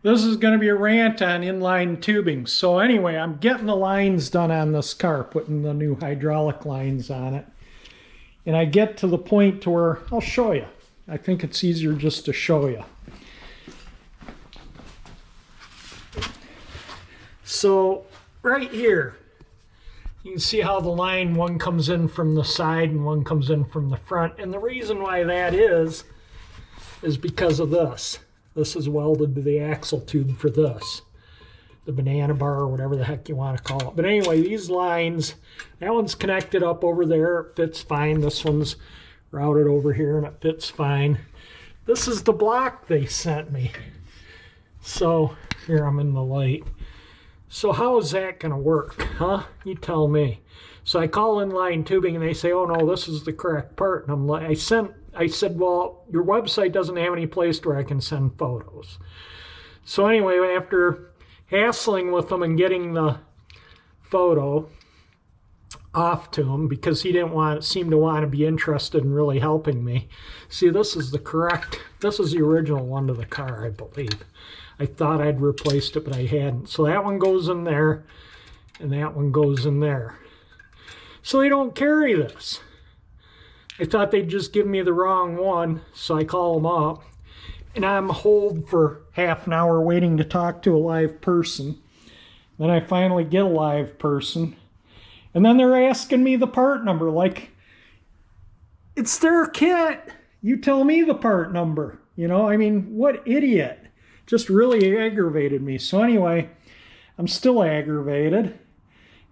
This is going to be a rant on inline tubing. So anyway, I'm getting the lines done on this car, putting the new hydraulic lines on it. And I get to the point to where I'll show you. I think it's easier just to show you. So right here, you can see how the line, one comes in from the side and one comes in from the front. And the reason why that is because of this. This is welded to the axle tube for this. The banana bar or whatever the heck you want to call it. But anyway, these lines, that one's connected up over there. It fits fine. This one's routed over here and it fits fine. This is the block they sent me. So, here I'm in the light. So how is that going to work, huh? You tell me. So I call InlineTubing and they say, oh no, this is the correct part. And I'm like, I said, well, your website doesn't have any place where I can send photos. So anyway, after hassling with them and getting the photo off to him, because he didn't seem to want to be interested in really helping me. See, this is the original one to the car, I believe. I thought I'd replaced it, but I hadn't. So that one goes in there, and that one goes in there. So they don't carry this. I thought they'd just give me the wrong one, so I call them up. And I'm hold for half an hour waiting to talk to a live person. Then I finally get a live person. And then they're asking me the part number, like, it's their kit. You tell me the part number. You know, I mean, what idiot. Just really aggravated me. So anyway, I'm still aggravated.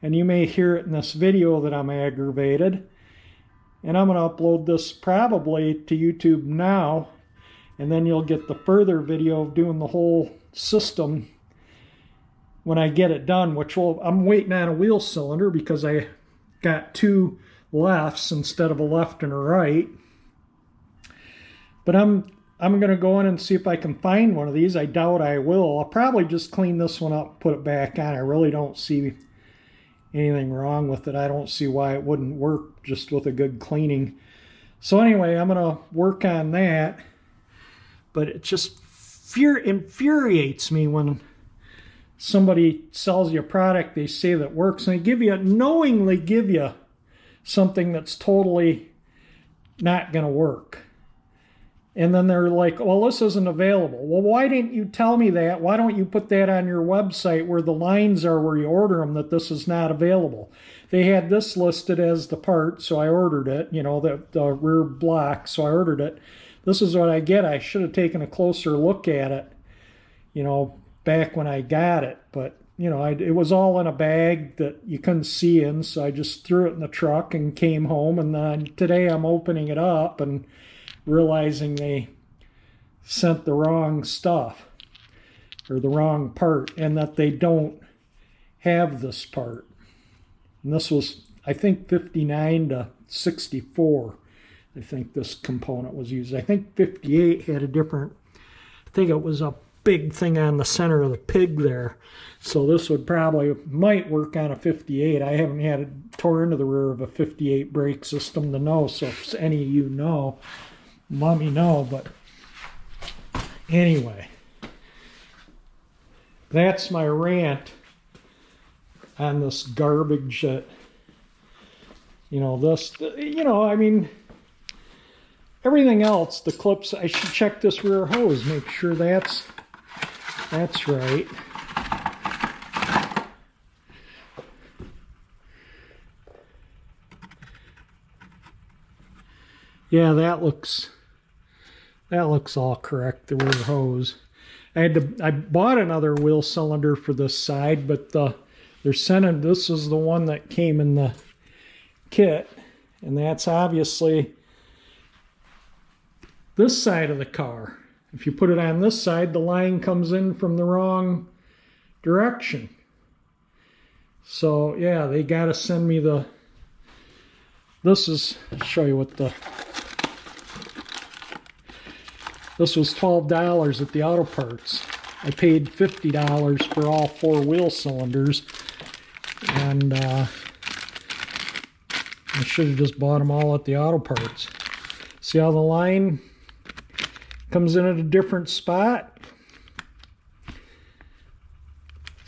And you may hear it in this video that I'm aggravated. And I'm going to upload this probably to YouTube now. And then you'll get the further video of doing the whole system when I get it done, which I'm waiting on a wheel cylinder because I got two lefts instead of a left and a right. But I'm going to go in and see if I can find one of these. I doubt I will. I'll probably just clean this one up, put it back on. I really don't see anything wrong with it. I don't see why it wouldn't work just with a good cleaning. So anyway, I'm going to work on that. But it just infuriates me when somebody sells you a product they say that works, and they knowingly give you something that's totally not going to work. And then they're like, well, this isn't available. Well, why didn't you tell me that? Why don't you put that on your website where the lines are where you order them, that this is not available? They had this listed as the part, so I ordered it, you know, the rear block, so I ordered it. This is what I get. I should have taken a closer look at it, you know, back when I got it. But, you know, it was all in a bag that you couldn't see in, so I just threw it in the truck and came home. And then today I'm opening it up and realizing they sent the wrong stuff, or the wrong part, and that they don't have this part. And this was, I think, 59 to 64. I think this component was used. I think 58 had a different, I think it was a big thing on the center of the pig there. So this might work on a 58. I haven't had it tore into the rear of a 58 brake system to know. So if any of you know, let me know. But anyway, that's my rant on this garbage that, you know, I mean, everything else, the clips, I should check this rear hose, make sure that's right. Yeah, that looks all correct, the rear hose. I bought another wheel cylinder for this side, but they're sending, this is the one that came in the kit, and that's obviously this side of the car. If you put it on this side, the line comes in from the wrong direction. So yeah, they got to send me this is, I'll show you what this was $12 at the auto parts. I paid $50 for all 4 wheel cylinders, and I should have just bought them all at the auto parts. See how the line comes in at a different spot?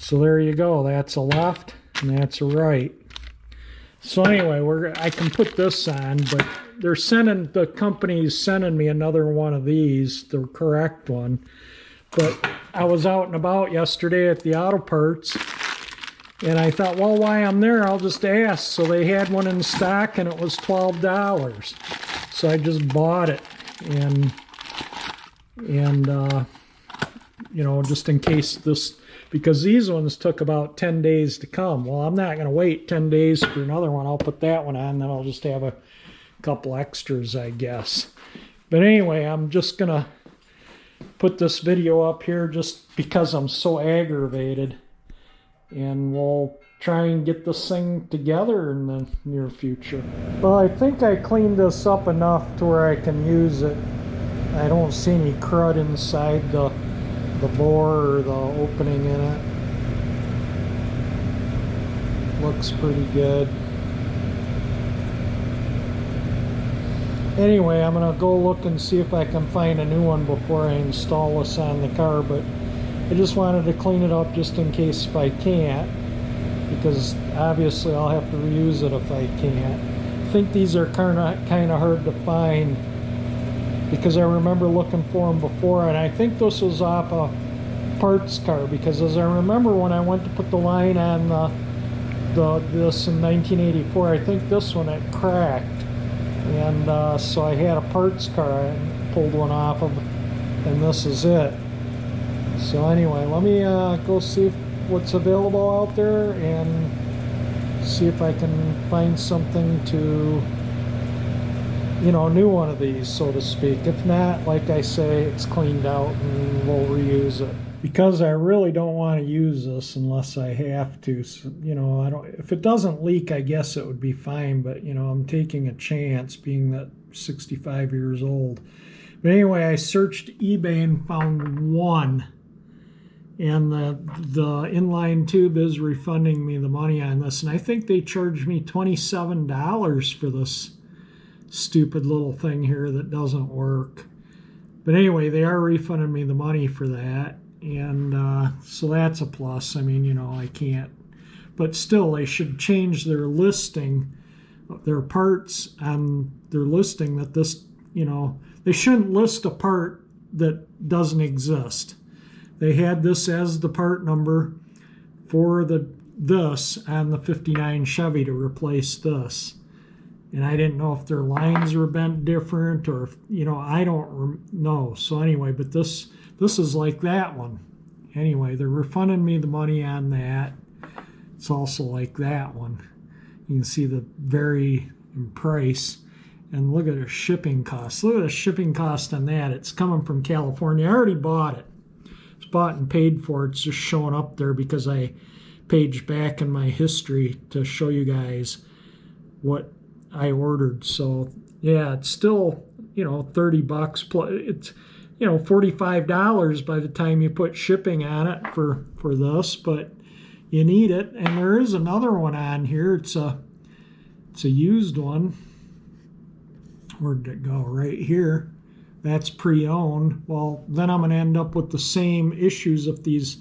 So there you go. That's a left and that's a right. So anyway, I can put this on, but the company's sending me another one of these, the correct one. But I was out and about yesterday at the auto parts, and I thought, well, while I'm there, I'll just ask. So they had one in stock, and it was $12. So I just bought it, and you know, just in case this, because these ones took about 10 days to come. Well, I'm not going to wait 10 days for another one. I'll put that one on, then I'll just have a couple extras, I guess. But anyway, I'm just going to put this video up here just because I'm so aggravated. And we'll try and get this thing together in the near future. Well, I think I cleaned this up enough to where I can use it. I don't see any crud inside the bore or the opening in it. Looks pretty good. Anyway, I'm gonna go look and see if I can find a new one before I install this on the car, but I just wanted to clean it up just in case if I can't, because obviously I'll have to reuse it if I can't. I think these are kind of hard to find, because I remember looking for them before, and I think this was off a parts car, because as I remember when I went to put the line on this in 1984, I think this one had cracked, and so I had a parts car and pulled one off of, and this is it. So anyway, let me go see what's available out there and see if I can find something to, you know, a new one of these, so to speak. If not, like I say, it's cleaned out and we'll reuse it. Because I really don't want to use this unless I have to. So, you know, if it doesn't leak, I guess it would be fine, but you know, I'm taking a chance being that 65 years old. But anyway, I searched eBay and found one. And the InlineTube is refunding me the money on this, and I think they charged me $27 for this stupid little thing here that doesn't work. But anyway, they are refunding me the money for that, and so that's a plus. I mean, you know, I can't, but still, they should change their listing, their parts on their listing, that this, you know, they shouldn't list a part that doesn't exist. They had this as the part number for this on the 59 Chevy to replace this. And I didn't know if their lines were bent different, or if, you know, I don't know. So anyway, but this is like that one. Anyway, they're refunding me the money on that. It's also like that one. You can see the vary in price. And look at the shipping cost. Look at the shipping cost on that. It's coming from California. I already bought it. It's bought and paid for. It's just showing up there because I paged back in my history to show you guys what I ordered. So yeah, it's still, you know, 30 bucks plus, it's, you know, $45 by the time you put shipping on it for this, but you need it. And there is another one on here. It's a used one. Where'd it go? Right here. That's pre-owned. Well, then I'm going to end up with the same issues if these,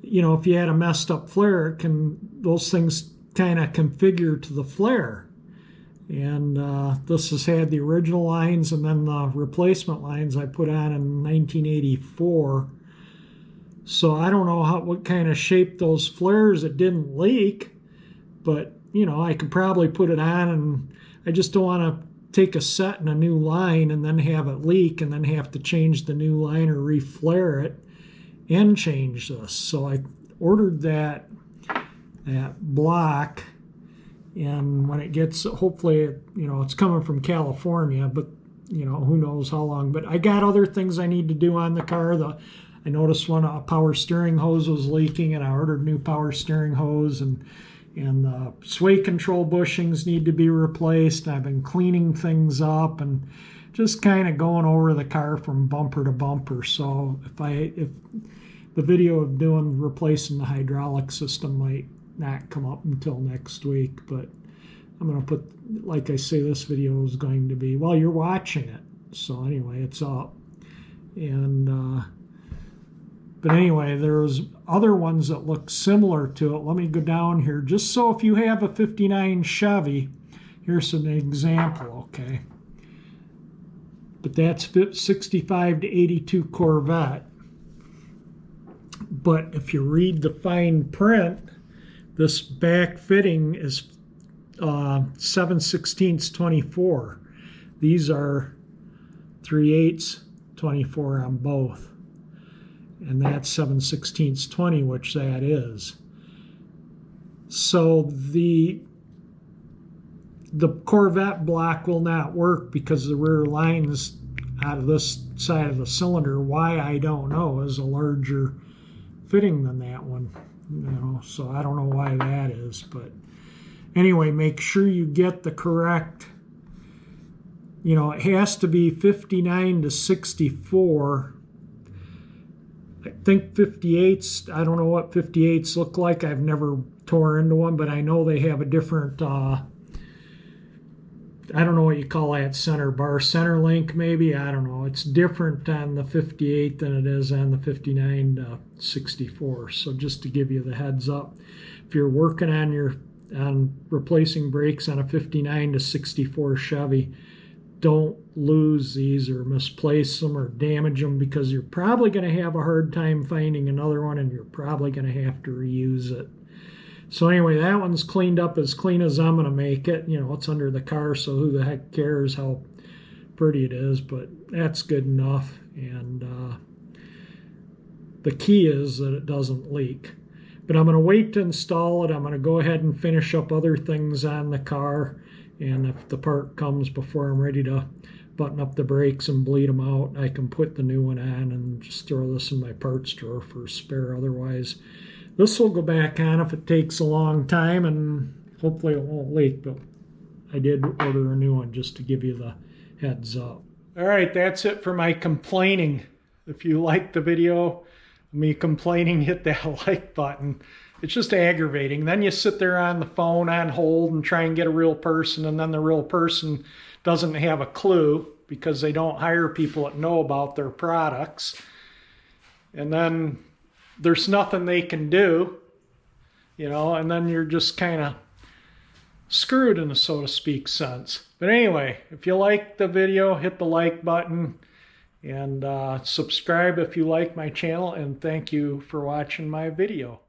you know, if you had a messed up flare, those things kind of configure to the flare. And this has had the original lines and then the replacement lines I put on in 1984. So I don't know what kind of shape those flares, it didn't leak, but you know, I could probably put it on, and I just don't want to take a set and a new line and then have it leak and then have to change the new line or re-flare it and change this. So I ordered that block, and when it gets, hopefully, you know, it's coming from California, but you know, who knows how long. But I got other things I need to do on the car. I noticed a power steering hose was leaking, and I ordered new power steering hose, and the sway control bushings need to be replaced. I've been cleaning things up and just kind of going over the car from bumper to bumper. So if the video of replacing the hydraulic system might not come up until next week, but I'm going to put, like I say, this video is going to be, well, you're watching it. So anyway, it's up. And But anyway, there's other ones that look similar to it. Let me go down here. Just so if you have a 59 Chevy, here's an example, okay? But that's 65 to 82 Corvette. But if you read the fine print, this back fitting is 7/16 24. These are 3/8 24 on both. And that's 7/16 20, which that is. So the Corvette block will not work because the rear lines out of this side of the cylinder, why I don't know, is a larger fitting than that one. You know, so I don't know why that is, but anyway, make sure you get the correct, you know, it has to be 59 to 64. I think 58s, I don't know what 58s look like. I've never tore into one, but I know they have a different, I don't know what you call that center bar, center link maybe, I don't know. It's different on the 58 than it is on the 59 to 64. So just to give you the heads up, if you're working on replacing brakes on a 59 to 64 Chevy, don't lose these or misplace them or damage them, because you're probably going to have a hard time finding another one, and you're probably going to have to reuse it. So anyway, that one's cleaned up as clean as I'm going to make it. You know, it's under the car, so who the heck cares how pretty it is, but that's good enough. And the key is that it doesn't leak. But I'm going to wait to install it. I'm going to go ahead and finish up other things on the car. And if the part comes before I'm ready to button up the brakes and bleed them out, I can put the new one on and just throw this in my parts drawer for a spare. Otherwise, this will go back on if it takes a long time, and hopefully it won't leak. But I did order a new one just to give you the heads up. All right, that's it for my complaining. If you like the video, me complaining, hit that like button. It's just aggravating. Then you sit there on the phone on hold and try and get a real person, and then the real person doesn't have a clue because they don't hire people that know about their products. And then there's nothing they can do, you know, and then you're just kind of screwed in a so to speak sense. But anyway, if you like the video, hit the like button and subscribe if you like my channel, and thank you for watching my video.